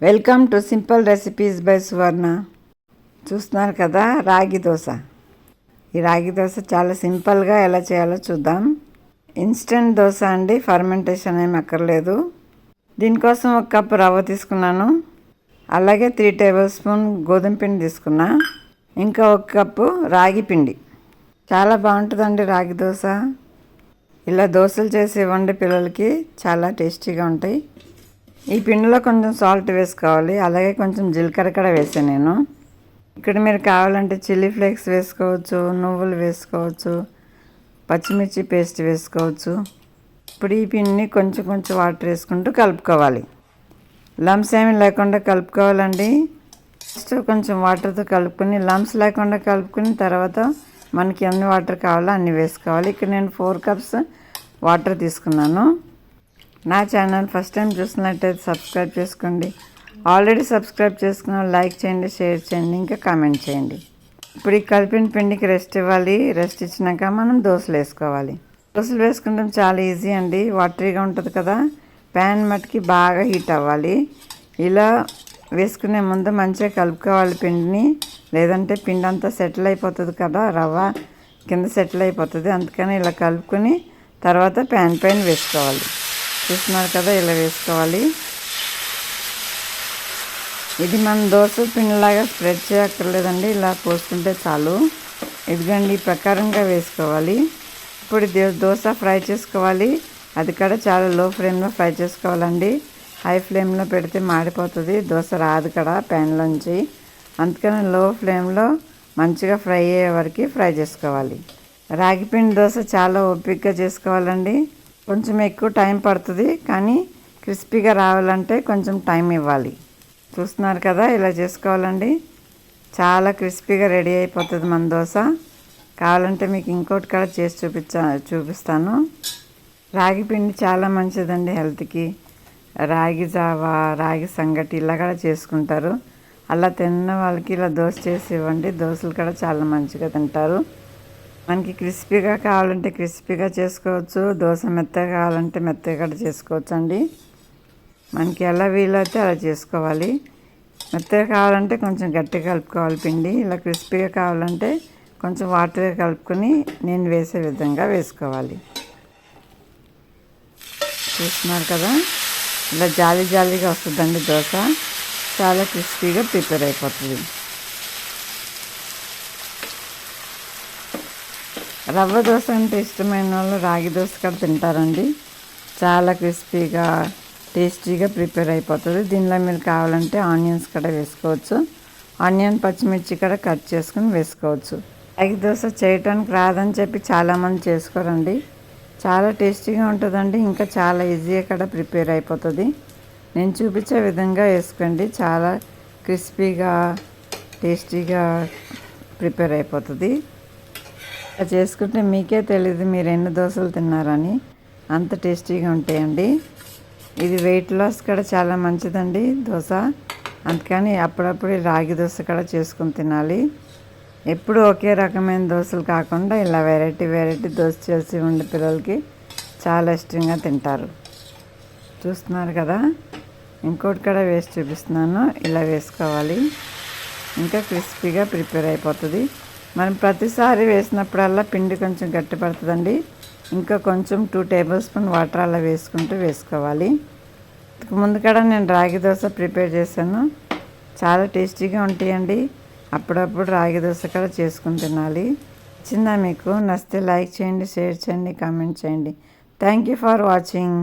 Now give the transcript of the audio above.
Welcome to simple recipes by Suvarna. చూస్తున్నారు కదా రాగి దోశ. ఈ రాగి దోశ చాలా సింపుల్గా ఎలా చేయాలో చూద్దాం. ఇన్స్టెంట్ దోశ అండి, ఫర్మెంటేషన్ ఏమి అక్కర్లేదు. దీనికోసం 1 కప్పు రవ్వ తీసుకున్నాను. అలాగే 3 టేబుల్ స్పూన్ గోధుమ పిండి తీసుకున్నా. ఇంకా 1 కప్పు రాగి పిండి. చాలా బాగుంటుందండి రాగి దోశ. ఇలా దోశలు చేసి ఇవ్వండి పిల్లలకి, చాలా టేస్టీగా ఉంటాయి. ఈ పిండిలో కొంచెం సాల్ట్ వేసుకోవాలి. అలాగే కొంచెం జీలకర్ర కూడా వేసాను నేను. ఇక్కడ మీరు కావాలంటే చిల్లీ ఫ్లేక్స్ వేసుకోవచ్చు, నువ్వులు వేసుకోవచ్చు, పచ్చిమిర్చి పేస్ట్ వేసుకోవచ్చు. ఇప్పుడు ఈ పిండిని కొంచెం కొంచెం వాటర్ వేసుకుంటూ కలుపుకోవాలి. లమ్స్ ఏమి లేకుండా కలుపుకోవాలండి. ఫస్ట్ కొంచెం వాటర్తో కలుపుకొని లమ్స్ లేకుండా కలుపుకుని తర్వాత మనకి ఎన్ని వాటర్ కావాలో అన్ని వేసుకోవాలి. ఇక్కడ నేను 4 కప్స్ వాటర్ తీసుకున్నాను. నా ఛానల్ ఫస్ట్ టైం చూసినట్టయితే సబ్స్క్రైబ్ చేసుకోండి. ఆల్రెడీ సబ్స్క్రైబ్ చేసుకున్న లైక్ చేయండి, షేర్ చేయండి, ఇంకా కామెంట్ చేయండి. ఇప్పుడు ఈ కలిపిన పిండికి రెస్ట్ ఇవ్వాలి. రెస్ట్ ఇచ్చినాక మనం దోశలు వేసుకోవాలి. దోశలు వేసుకుంటాం చాలా ఈజీ అండి. వాటరీగా ఉంటుంది కదా. ప్యాన్ మట్టుకి బాగా హీట్ అవ్వాలి. ఇలా వేసుకునే ముందు మంచిగా కలుపుకోవాలి పిండిని, లేదంటే పిండి అంతా సెటిల్ అయిపోతుంది కదా, రవ్వ కింద సెటిల్ అయిపోతుంది. అందుకని ఇలా కలుపుకొని తర్వాత ప్యాన్ పైన వేసుకోవాలి. చూస్తున్నారు కదా, ఇలా వేసుకోవాలి. ఇది మనం దోశ పిండిలాగా స్ప్రెడ్ చేయక్కర్లేదండి, ఇలా పోసుకుంటే చాలు. ఇదిగండి ఈ ప్రకారంగా వేసుకోవాలి. ఇప్పుడు దోశ ఫ్రై చేసుకోవాలి. అది కూడా చాలా లో ఫ్లేమ్లో ఫ్రై చేసుకోవాలండి. హై ఫ్లేమ్లో పెడితే మాడిపోతుంది, దోశ రాదు కదా ప్యాన్లోంచి. అందుకని లో ఫ్లేమ్లో మంచిగా ఫ్రై అయ్యే వరకు ఫ్రై చేసుకోవాలి. రాగిపిండి దోశ చాలా ఓపికగా చేసుకోవాలండి. కొంచెం ఎక్కువ టైం పడుతుంది, కానీ క్రిస్పీగా రావాలంటే కొంచెం టైం ఇవ్వాలి. చూస్తున్నారు కదా, ఇలా చేసుకోవాలండి. చాలా క్రిస్పీగా రెడీ అయిపోతుంది మన దోశ. కావాలంటే మీకు ఇంకోటి కూడా చేసి చూపిస్తాను. రాగి పిండి చాలా మంచిదండి హెల్త్కి. రాగి జావా, రాగి సంగటి ఇలా కూడా చేసుకుంటారు. అలా తిన్న వాళ్ళకి ఇలా దోశ చేసి ఇవ్వండి. దోశలు కూడా చాలా మంచిగా తింటారు. మనకి క్రిస్పీగా కావాలంటే క్రిస్పీగా చేసుకోవచ్చు, దోశ మెత్తగా కావాలంటే మెత్తగా కూడా చేసుకోవచ్చు అండి. మనకి ఎలా వీలైతే అలా చేసుకోవాలి. మెత్తగా కావాలంటే కొంచెం గట్టిగా కలుపుకోవాలి పిండి. ఇలా క్రిస్పీగా కావాలంటే కొంచెం వాటర్గా కలుపుకొని నేను వేసే విధంగా వేసుకోవాలి. చూస్తున్నారు కదా, ఇలా జాలి జాలీగా వస్తుందండి దోశ. చాలా క్రిస్పీగా ప్రిపేర్ అయిపోతుంది. రవ్వ దోశ అంటే ఇష్టమైన వాళ్ళు రాగి దోశ కూడా తింటారండి. చాలా క్రిస్పీగా టేస్టీగా ప్రిపేర్ అయిపోతుంది. దీనిలో మీరు కావాలంటే ఆనియన్స్ కూడా వేసుకోవచ్చు. ఆనియన్, పచ్చిమిర్చి కూడా కట్ చేసుకుని వేసుకోవచ్చు. రాగి దోశ చేయటానికి రాదని చెప్పి చాలామంది చేసుకోరండి. చాలా టేస్టీగా ఉంటుందండి. ఇంకా చాలా ఈజీగా కూడా ప్రిపేర్ అయిపోతుంది. నేను చూపించే విధంగా వేసుకోండి. చాలా క్రిస్పీగా టేస్టీగా ప్రిపేర్ అయిపోతుంది. ఇలా చేసుకుంటే మీకే తెలియదు మీరు ఎన్ని దోశలు తిన్నారని, అంత టేస్టీగా ఉంటాయండి. ఇది వెయిట్ లాస్ కూడా చాలా మంచిదండి దోశ. అందుకని అప్పుడప్పుడు రాగి దోశ కూడా చేసుకుని తినాలి. ఎప్పుడు ఒకే రకమైన దోశలు కాకుండా ఇలా వెరైటీ దోశ చేసి ఉండే పిల్లలకి చాలా ఇష్టంగా తింటారు. చూస్తున్నారు కదా, ఇంకోటి కూడా వేసి చూపిస్తున్నాను. ఇలా వేసుకోవాలి. ఇంకా క్రిస్పీగా ప్రిపేర్ అయిపోతుంది. మనం ప్రతిసారి వేసినప్పుడల్లా పిండి కొంచెం గట్టి పడుతుందండి. ఇంకా కొంచెం 2 టేబుల్ స్పూన్ వాటర్ అలా వేసుకుంటూ వేసుకోవాలి. ముందు కూడా నేను రాగి దోశ ప్రిపేర్ చేశాను. చాలా టేస్టీగా ఉంటాయండి. అప్పుడప్పుడు రాగి దోశ కూడా చేసుకుని తినాలి. నచ్చిందా మీకు? నచ్చితే లైక్ చేయండి, షేర్ చేయండి, కామెంట్ చేయండి. Thank you for watching.